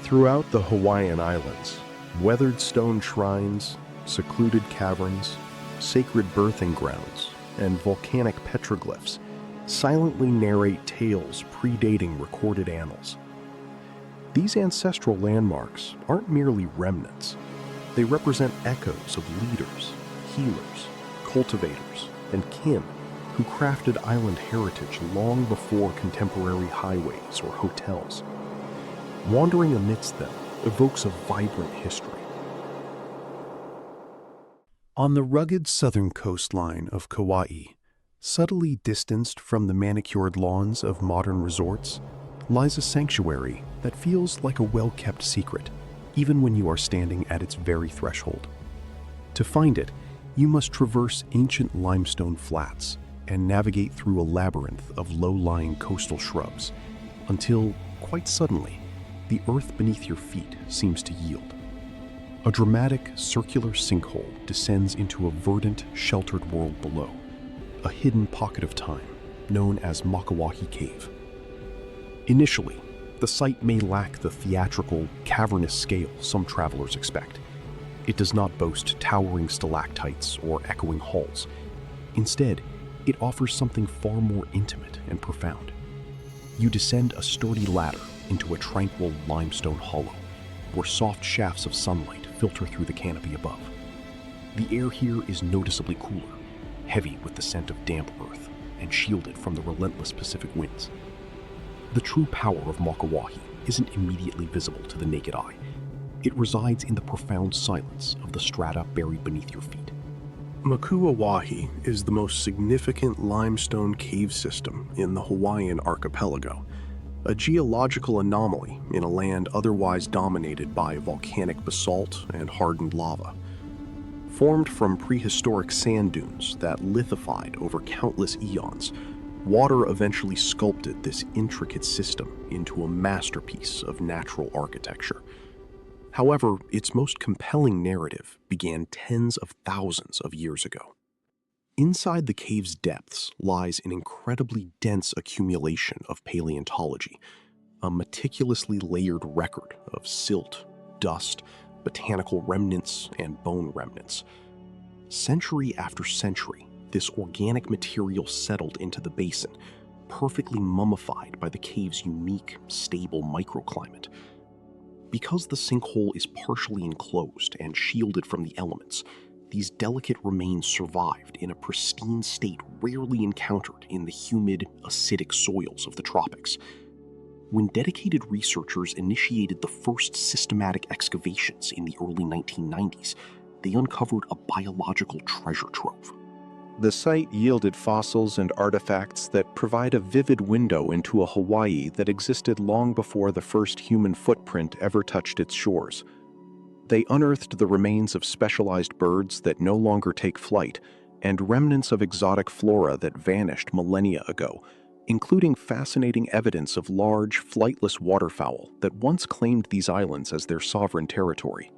Throughout the Hawaiian Islands, weathered stone shrines, secluded caverns, sacred birthing grounds, and volcanic petroglyphs silently narrate tales predating recorded annals. These ancestral landmarks aren't merely remnants. They represent echoes of leaders, healers, cultivators, and kin who crafted island heritage long before contemporary highways or hotels. Wandering amidst them evokes a vibrant history. On the rugged southern coastline of Kauai, subtly distanced from the manicured lawns of modern resorts, lies a sanctuary that feels like a well-kept secret, even when you are standing at its very threshold. To find it, you must traverse ancient limestone flats and navigate through a labyrinth of low-lying coastal shrubs, until, quite suddenly, the earth beneath your feet seems to yield. A dramatic circular sinkhole descends into a verdant, sheltered world below, a hidden pocket of time known as Makauwahi Cave. Initially, the site may lack the theatrical, cavernous scale some travelers expect. It does not boast towering stalactites or echoing halls. Instead, it offers something far more intimate and profound. You descend a sturdy ladder into a tranquil limestone hollow, where soft shafts of sunlight filter through the canopy above. The air here is noticeably cooler, heavy with the scent of damp earth, and shielded from the relentless Pacific winds. The true power of Makauwahi isn't immediately visible to the naked eye. It resides in the profound silence of the strata buried beneath your feet. Makauwahi is the most significant limestone cave system in the Hawaiian archipelago, a geological anomaly in a land otherwise dominated by volcanic basalt and hardened lava. Formed from prehistoric sand dunes that lithified over countless eons, water eventually sculpted this intricate system into a masterpiece of natural architecture. However, its most compelling narrative began tens of thousands of years ago. Inside the cave's depths lies an incredibly dense accumulation of paleontology, a meticulously layered record of silt, dust, botanical remnants, and bone remnants. Century after century, this organic material settled into the basin, perfectly mummified by the cave's unique, stable microclimate. Because the sinkhole is partially enclosed and shielded from the elements, these delicate remains survived in a pristine state rarely encountered in the humid, acidic soils of the tropics. When dedicated researchers initiated the first systematic excavations in the early 1990s, they uncovered a biological treasure trove. The site yielded fossils and artifacts that provide a vivid window into a Hawaii that existed long before the first human footprint ever touched its shores. They unearthed the remains of specialized birds that no longer take flight, and remnants of exotic flora that vanished millennia ago, including fascinating evidence of large, flightless waterfowl that once claimed these islands as their sovereign territory.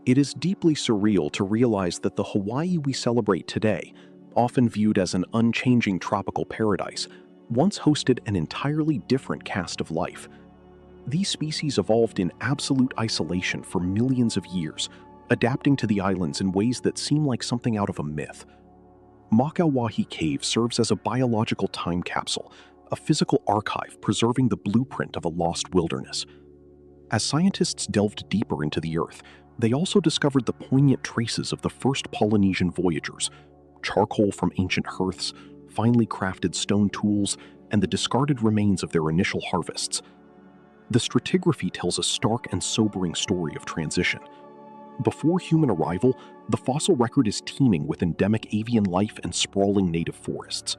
It is deeply surreal to realize that the Hawaii we celebrate today, often viewed as an unchanging tropical paradise, once hosted an entirely different cast of life. These species evolved in absolute isolation for millions of years, adapting to the islands in ways that seem like something out of a myth. Makauwahi Cave serves as a biological time capsule, a physical archive preserving the blueprint of a lost wilderness. As scientists delved deeper into the earth, they also discovered the poignant traces of the first Polynesian voyagers: charcoal from ancient hearths, finely crafted stone tools, and the discarded remains of their initial harvests. The stratigraphy tells a stark and sobering story of transition. Before human arrival, the fossil record is teeming with endemic avian life and sprawling native forests.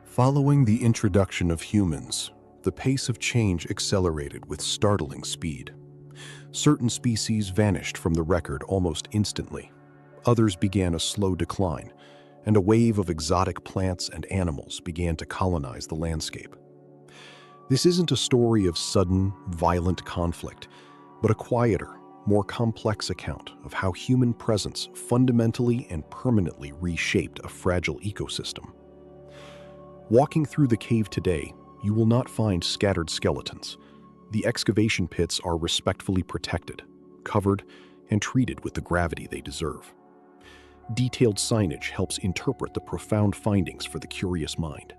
Following the introduction of humans, the pace of change accelerated with startling speed. Certain species vanished from the record almost instantly. Others began a slow decline, and a wave of exotic plants and animals began to colonize the landscape. This isn't a story of sudden, violent conflict, but a quieter, more complex account of how human presence fundamentally and permanently reshaped a fragile ecosystem. Walking through the cave today, you will not find scattered skeletons. The excavation pits are respectfully protected, covered, and treated with the gravity they deserve. Detailed signage helps interpret the profound findings for the curious mind.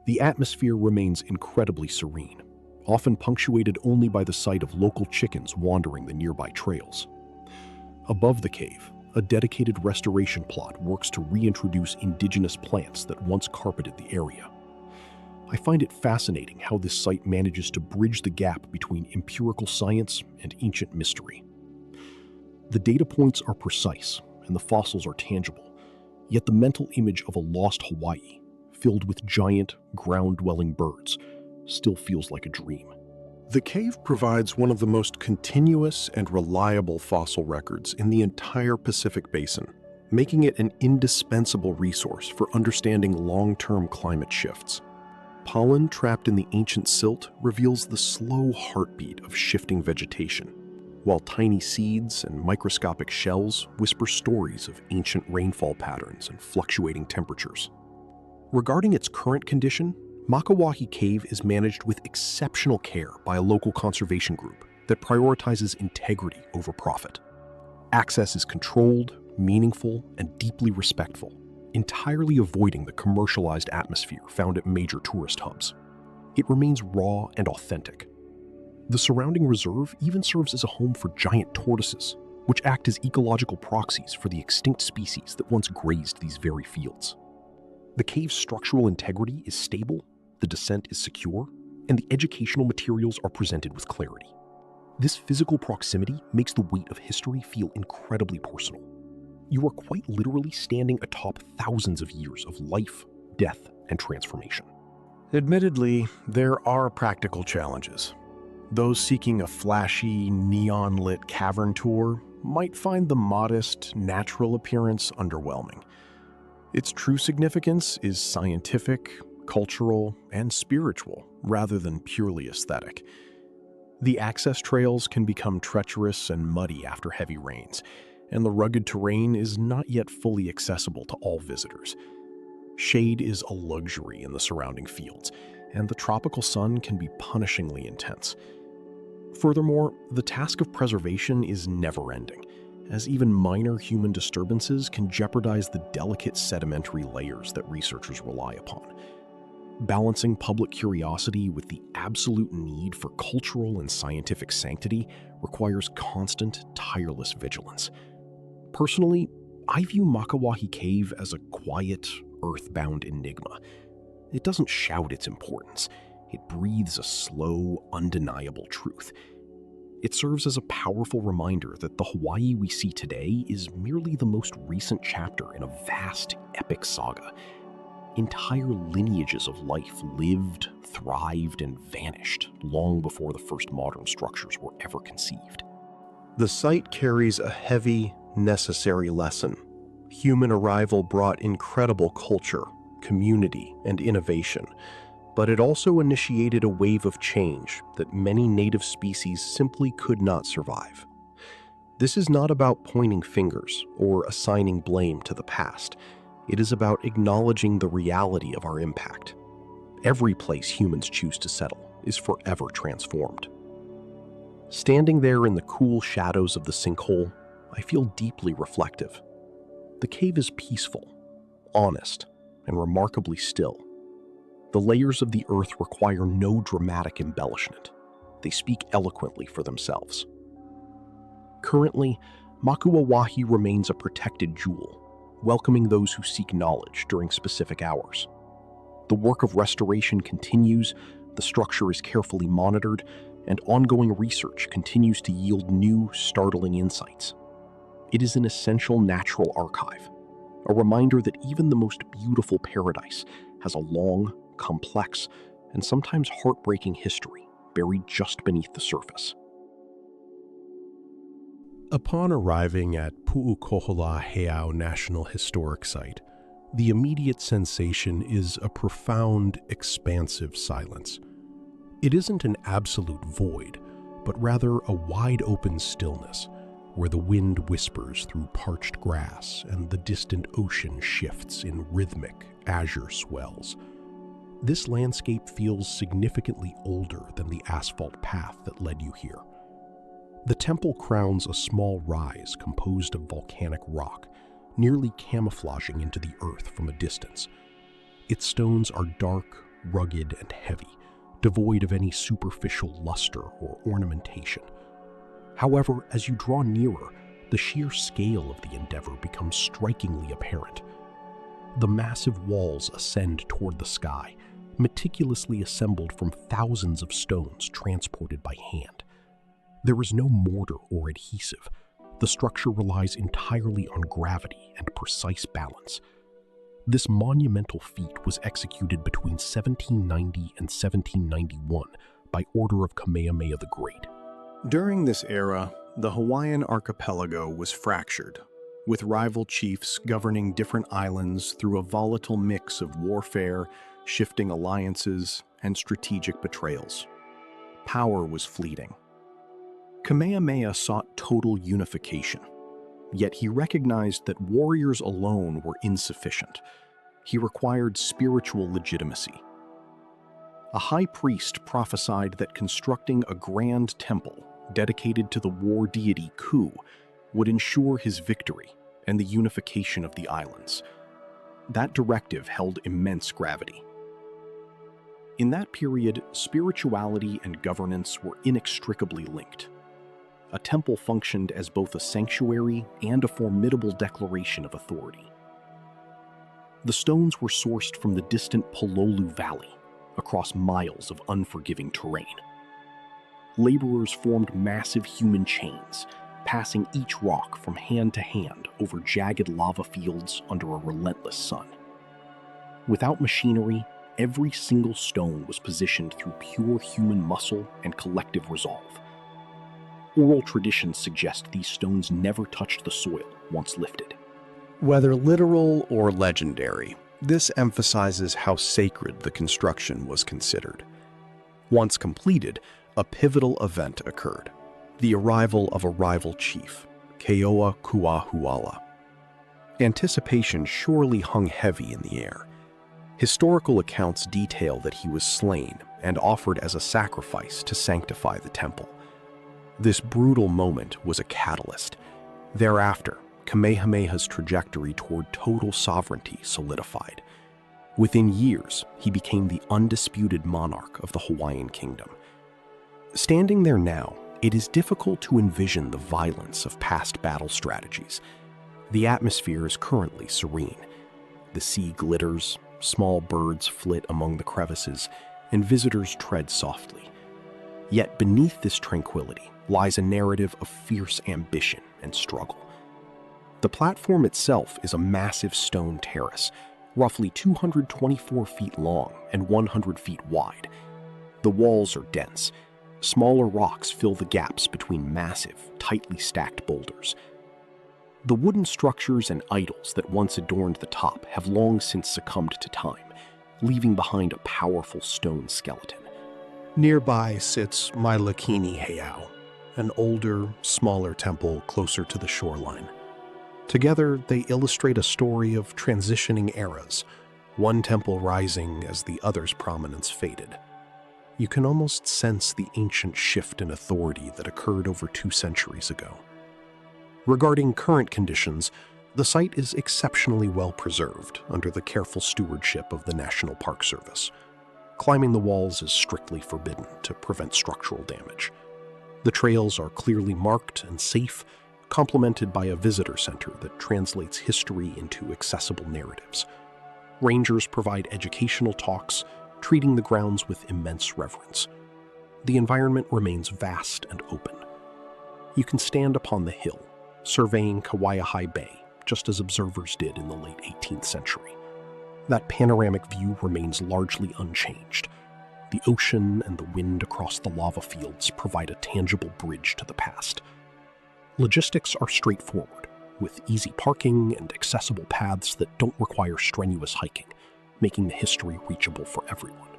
The atmosphere remains incredibly serene, often punctuated only by the sight of local chickens wandering the nearby trails. Above the cave, a dedicated restoration plot works to reintroduce indigenous plants that once carpeted the area. I find it fascinating how this site manages to bridge the gap between empirical science and ancient mystery. The data points are precise and the fossils are tangible, yet the mental image of a lost Hawaii, filled with giant, ground-dwelling birds, still feels like a dream. The cave provides one of the most continuous and reliable fossil records in the entire Pacific Basin, making it an indispensable resource for understanding long-term climate shifts. Pollen trapped in the ancient silt reveals the slow heartbeat of shifting vegetation, while tiny seeds and microscopic shells whisper stories of ancient rainfall patterns and fluctuating temperatures. Regarding its current condition, Makauwahi Cave is managed with exceptional care by a local conservation group that prioritizes integrity over profit. Access is controlled, meaningful, and deeply respectful, entirely avoiding the commercialized atmosphere found at major tourist hubs. It remains raw and authentic. The surrounding reserve even serves as a home for giant tortoises, which act as ecological proxies for the extinct species that once grazed these very fields. The cave's structural integrity is stable, the descent is secure, and the educational materials are presented with clarity. This physical proximity makes the weight of history feel incredibly personal. You are quite literally standing atop thousands of years of life, death, and transformation. Admittedly, there are practical challenges. Those seeking a flashy, neon-lit cavern tour might find the modest, natural appearance underwhelming. Its true significance is scientific, cultural, and spiritual, rather than purely aesthetic. The access trails can become treacherous and muddy after heavy rains, and the rugged terrain is not yet fully accessible to all visitors. Shade is a luxury in the surrounding fields, and the tropical sun can be punishingly intense. Furthermore, the task of preservation is never-ending, as even minor human disturbances can jeopardize the delicate sedimentary layers that researchers rely upon. Balancing public curiosity with the absolute need for cultural and scientific sanctity requires constant, tireless vigilance. Personally, I view Makauwahi Cave as a quiet, earthbound enigma. It doesn't shout its importance. It breathes a slow, undeniable truth. It serves as a powerful reminder that the Hawaii we see today is merely the most recent chapter in a vast, epic saga. Entire lineages of life lived, thrived, and vanished long before the first modern structures were ever conceived. The site carries a heavy, necessary lesson. Human arrival brought incredible culture, community, and innovation, but it also initiated a wave of change that many native species simply could not survive. This is not about pointing fingers or assigning blame to the past. It is about acknowledging the reality of our impact. Every place humans choose to settle is forever transformed. Standing there in the cool shadows of the sinkhole, I feel deeply reflective. The cave is peaceful, honest, and remarkably still. The layers of the earth require no dramatic embellishment. They speak eloquently for themselves. Currently, Makauwahi remains a protected jewel, welcoming those who seek knowledge during specific hours. The work of restoration continues, the structure is carefully monitored, and ongoing research continues to yield new, startling insights. It is an essential natural archive, a reminder that even the most beautiful paradise has a long, complex, and sometimes heartbreaking history buried just beneath the surface. Upon arriving at Pu'ukohola Heiau National Historic Site, the immediate sensation is a profound, expansive silence. It isn't an absolute void, but rather a wide-open stillness, where the wind whispers through parched grass and the distant ocean shifts in rhythmic, azure swells. This landscape feels significantly older than the asphalt path that led you here. The temple crowns a small rise composed of volcanic rock, nearly camouflaging into the earth from a distance. Its stones are dark, rugged, and heavy, devoid of any superficial luster or ornamentation. However, as you draw nearer, the sheer scale of the endeavor becomes strikingly apparent. The massive walls ascend toward the sky, meticulously assembled from thousands of stones transported by hand. There is no mortar or adhesive. The structure relies entirely on gravity and precise balance. This monumental feat was executed between 1790 and 1791 by order of Kamehameha the Great. During this era, the Hawaiian archipelago was fractured, with rival chiefs governing different islands through a volatile mix of warfare, shifting alliances, and strategic betrayals. Power was fleeting. Kamehameha sought total unification, yet he recognized that warriors alone were insufficient. He required spiritual legitimacy. A high priest prophesied that constructing a grand temple dedicated to the war deity Ku would ensure his victory and the unification of the islands. That directive held immense gravity. In that period, spirituality and governance were inextricably linked. A temple functioned as both a sanctuary and a formidable declaration of authority. The stones were sourced from the distant Olowalu Valley, across miles of unforgiving terrain. Laborers formed massive human chains, passing each rock from hand to hand over jagged lava fields under a relentless sun. Without machinery, every single stone was positioned through pure human muscle and collective resolve. Oral traditions suggest these stones never touched the soil once lifted. Whether literal or legendary, this emphasizes how sacred the construction was considered. Once completed, a pivotal event occurred: the arrival of a rival chief, Keokuahuala. Anticipation surely hung heavy in the air. Historical accounts detail that he was slain and offered as a sacrifice to sanctify the temple. This brutal moment was a catalyst. Thereafter, Kamehameha's trajectory toward total sovereignty solidified. Within years, he became the undisputed monarch of the Hawaiian kingdom. Standing there now, it is difficult to envision the violence of past battle strategies. The atmosphere is currently serene. The sea glitters, small birds flit among the crevices, and visitors tread softly. Yet beneath this tranquility lies a narrative of fierce ambition and struggle. The platform itself is a massive stone terrace, roughly 224 feet long and 100 feet wide. The walls are dense. Smaller rocks fill the gaps between massive, tightly stacked boulders. The wooden structures and idols that once adorned the top have long since succumbed to time, leaving behind a powerful stone skeleton. Nearby sits Makauwahi Heiau, an older, smaller temple closer to the shoreline. Together, they illustrate a story of transitioning eras, one temple rising as the other's prominence faded. You can almost sense the ancient shift in authority that occurred over 2 centuries ago. Regarding current conditions, the site is exceptionally well preserved under the careful stewardship of the National Park Service. Climbing the walls is strictly forbidden to prevent structural damage. The trails are clearly marked and safe, complemented by a visitor center that translates history into accessible narratives. Rangers provide educational talks, treating the grounds with immense reverence. The environment remains vast and open. You can stand upon the hill, surveying Kauai Bay, just as observers did in the late 18th century. That panoramic view remains largely unchanged. The ocean and the wind across the lava fields provide a tangible bridge to the past. Logistics are straightforward, with easy parking and accessible paths that don't require strenuous hiking, making the history reachable for everyone.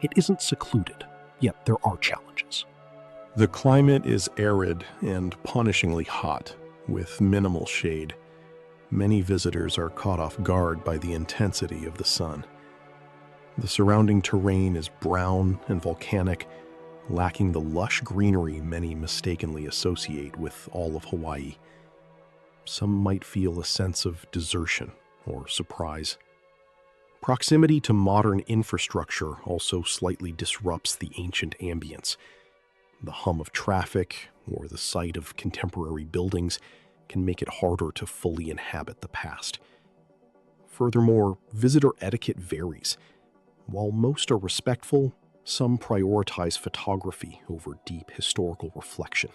It isn't secluded, yet there are challenges. The climate is arid and punishingly hot, with minimal shade. Many visitors are caught off guard by the intensity of the sun. The surrounding terrain is brown and volcanic, lacking the lush greenery many mistakenly associate with all of Hawaii. Some might feel a sense of desertion or surprise. Proximity to modern infrastructure also slightly disrupts the ancient ambience. The hum of traffic or the sight of contemporary buildings can make it harder to fully inhabit the past. Furthermore, visitor etiquette varies. While most are respectful, some prioritize photography over deep historical reflection.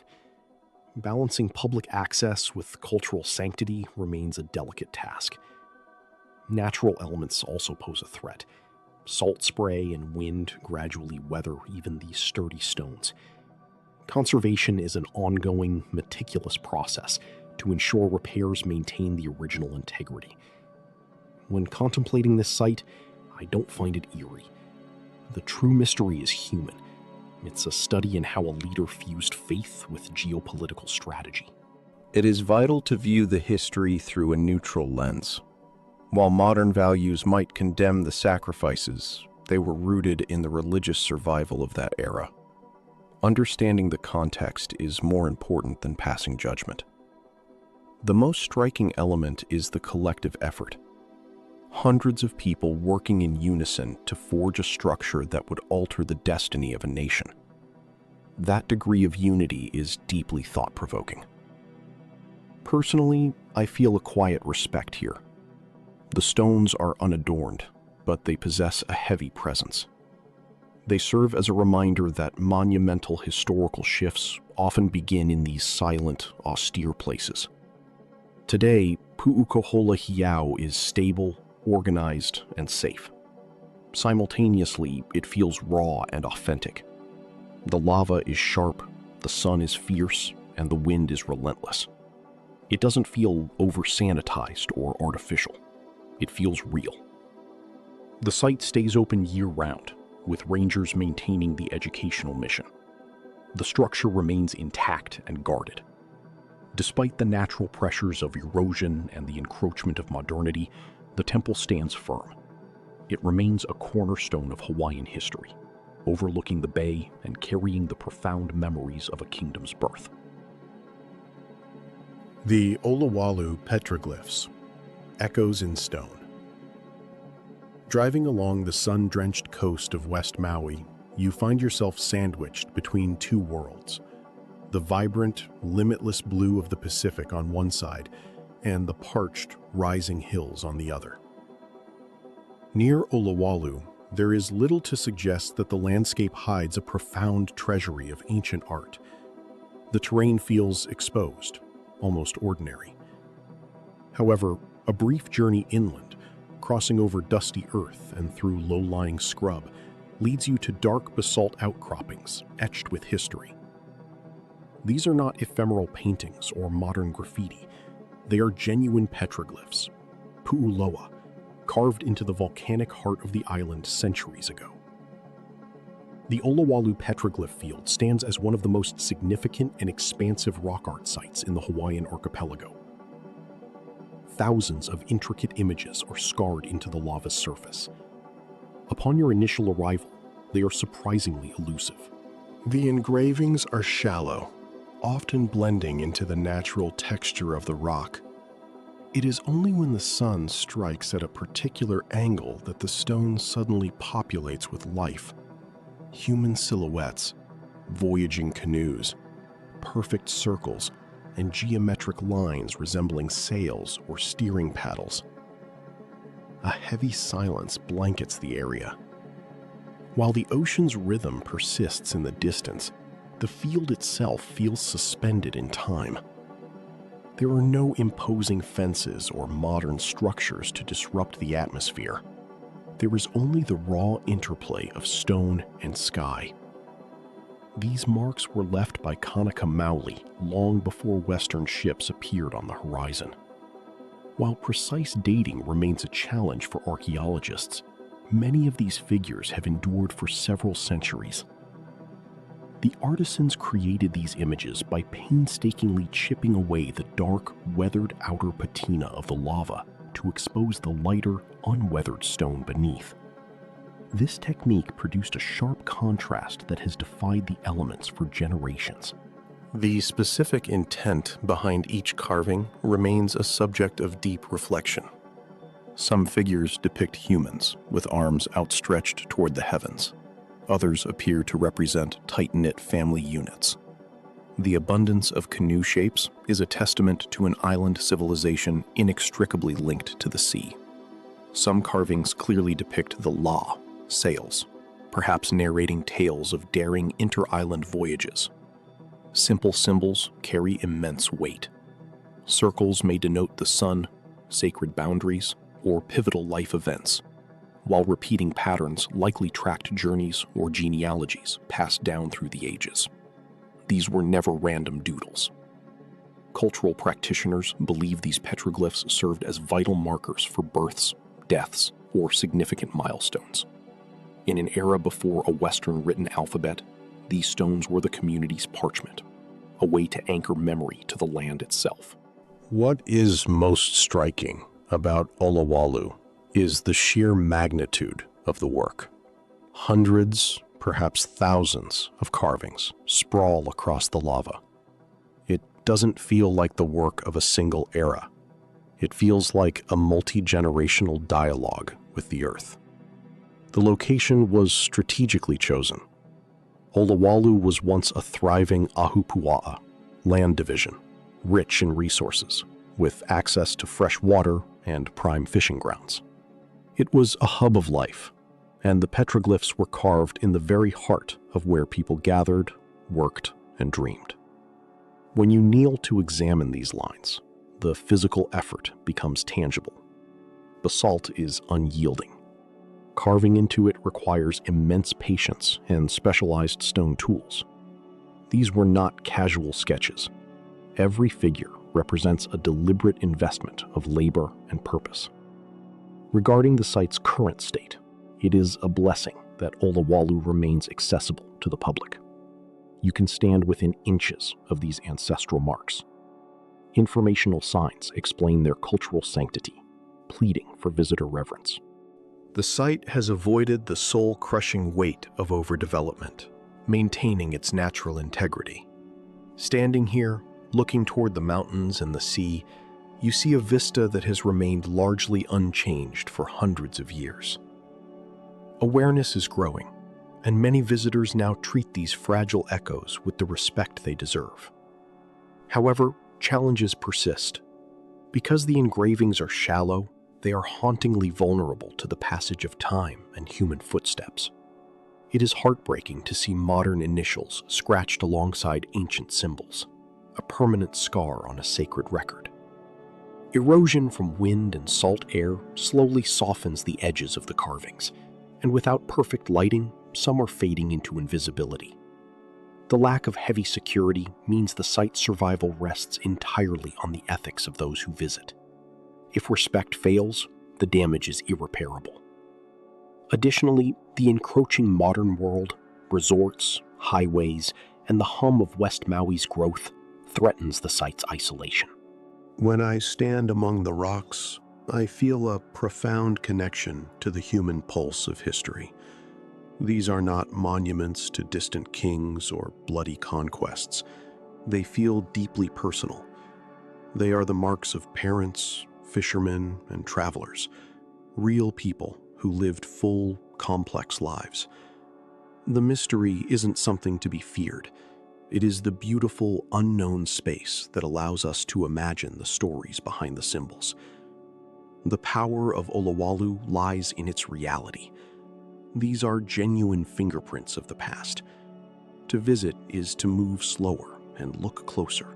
Balancing public access with cultural sanctity remains a delicate task. Natural elements also pose a threat. Salt spray and wind gradually weather even these sturdy stones. Conservation is an ongoing, meticulous process to ensure repairs maintain the original integrity. When contemplating this site, I don't find it eerie. The true mystery is human. It's a study in how a leader fused faith with geopolitical strategy. It is vital to view the history through a neutral lens. While modern values might condemn the sacrifices, they were rooted in the religious survival of that era. Understanding the context is more important than passing judgment. The most striking element is the collective effort. Hundreds of people working in unison to forge a structure that would alter the destiny of a nation. That degree of unity is deeply thought-provoking. Personally, I feel a quiet respect here. The stones are unadorned, but they possess a heavy presence. They serve as a reminder that monumental historical shifts often begin in these silent, austere places. Today, Pu'ukohola Heiau is stable, organized, and safe. Simultaneously, it feels raw and authentic. The lava is sharp, the sun is fierce, and the wind is relentless. It doesn't feel over-sanitized or artificial. It feels real. The site stays open year-round, with rangers maintaining the educational mission. The structure remains intact and guarded. Despite the natural pressures of erosion and the encroachment of modernity, the temple stands firm. It remains a cornerstone of Hawaiian history, overlooking the bay and carrying the profound memories of a kingdom's birth. The Olowalu petroglyphs, echoes in stone. Driving along the sun-drenched coast of West Maui, you find yourself sandwiched between two worlds, the vibrant, limitless blue of the Pacific on one side and the parched, rising hills on the other. Near Olowalu, there is little to suggest that the landscape hides a profound treasury of ancient art. The terrain feels exposed, almost ordinary. However, a brief journey inland, crossing over dusty earth and through low-lying scrub, leads you to dark basalt outcroppings etched with history. These are not ephemeral paintings or modern graffiti. They are genuine petroglyphs, pu'uloa, carved into the volcanic heart of the island centuries ago. The Olowalu petroglyph field stands as one of the most significant and expansive rock art sites in the Hawaiian archipelago. Thousands of intricate images are scarred into the lava's surface. Upon your initial arrival, they are surprisingly elusive. The engravings are shallow, often blending into the natural texture of the rock. It is only when the sun strikes at a particular angle that the stone suddenly populates with life. Human silhouettes, voyaging canoes, perfect circles, and geometric lines resembling sails or steering paddles. A heavy silence blankets the area. While the ocean's rhythm persists in the distance, the field itself feels suspended in time. There are no imposing fences or modern structures to disrupt the atmosphere. There is only the raw interplay of stone and sky. These marks were left by Kanaka Maoli long before Western ships appeared on the horizon. While precise dating remains a challenge for archaeologists, many of these figures have endured for several centuries. The artisans created these images by painstakingly chipping away the dark, weathered outer patina of the lava to expose the lighter, unweathered stone beneath. This technique produced a sharp contrast that has defied the elements for generations. The specific intent behind each carving remains a subject of deep reflection. Some figures depict humans with arms outstretched toward the heavens. Others appear to represent tight-knit family units. The abundance of canoe shapes is a testament to an island civilization inextricably linked to the sea. Some carvings clearly depict the la, sails, perhaps narrating tales of daring inter-island voyages. Simple symbols carry immense weight. Circles may denote the sun, sacred boundaries, or pivotal life events, while repeating patterns likely tracked journeys or genealogies passed down through the ages. These were never random doodles. Cultural practitioners believe these petroglyphs served as vital markers for births, deaths, or significant milestones. In an era before a Western written alphabet, these stones were the community's parchment, a way to anchor memory to the land itself. What is most striking about Olowalu is the sheer magnitude of the work. Hundreds, perhaps thousands of carvings sprawl across the lava. It doesn't feel like the work of a single era. It feels like a multi-generational dialogue with the earth. The location was strategically chosen. Olowalu was once a thriving ahupua'a, land division, rich in resources, with access to fresh water and prime fishing grounds. It was a hub of life, and the petroglyphs were carved in the very heart of where people gathered, worked, and dreamed. When you kneel to examine these lines, the physical effort becomes tangible. Basalt is unyielding. Carving into it requires immense patience and specialized stone tools. These were not casual sketches. Every figure represents a deliberate investment of labor and purpose. Regarding the site's current state, it is a blessing that Olowalu remains accessible to the public. You can stand within inches of these ancestral marks. Informational signs explain their cultural sanctity, pleading for visitor reverence. The site has avoided the soul-crushing weight of overdevelopment, maintaining its natural integrity. Standing here, looking toward the mountains and the sea, you see a vista that has remained largely unchanged for hundreds of years. Awareness is growing, and many visitors now treat these fragile echoes with the respect they deserve. However, challenges persist. Because the engravings are shallow, they are hauntingly vulnerable to the passage of time and human footsteps. It is heartbreaking to see modern initials scratched alongside ancient symbols, a permanent scar on a sacred record. Erosion from wind and salt air slowly softens the edges of the carvings, and without perfect lighting, some are fading into invisibility. The lack of heavy security means the site's survival rests entirely on the ethics of those who visit. If respect fails, the damage is irreparable. Additionally, the encroaching modern world, resorts, highways, and the hum of West Maui's growth threatens the site's isolation. When I stand among the rocks, I feel a profound connection to the human pulse of history. These are not monuments to distant kings or bloody conquests. They feel deeply personal. They are the marks of parents, fishermen, and travelers, real people who lived full, complex lives. The mystery isn't something to be feared. It is the beautiful, unknown space that allows us to imagine the stories behind the symbols. The power of Olowalu lies in its reality. These are genuine fingerprints of the past. To visit is to move slower and look closer.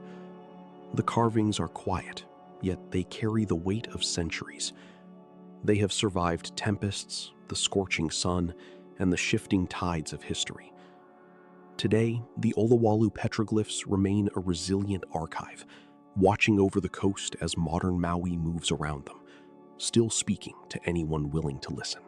The carvings are quiet, yet they carry the weight of centuries. They have survived tempests, the scorching sun, and the shifting tides of history. Today, the Olowalu petroglyphs remain a resilient archive, watching over the coast as modern Maui moves around them, still speaking to anyone willing to listen.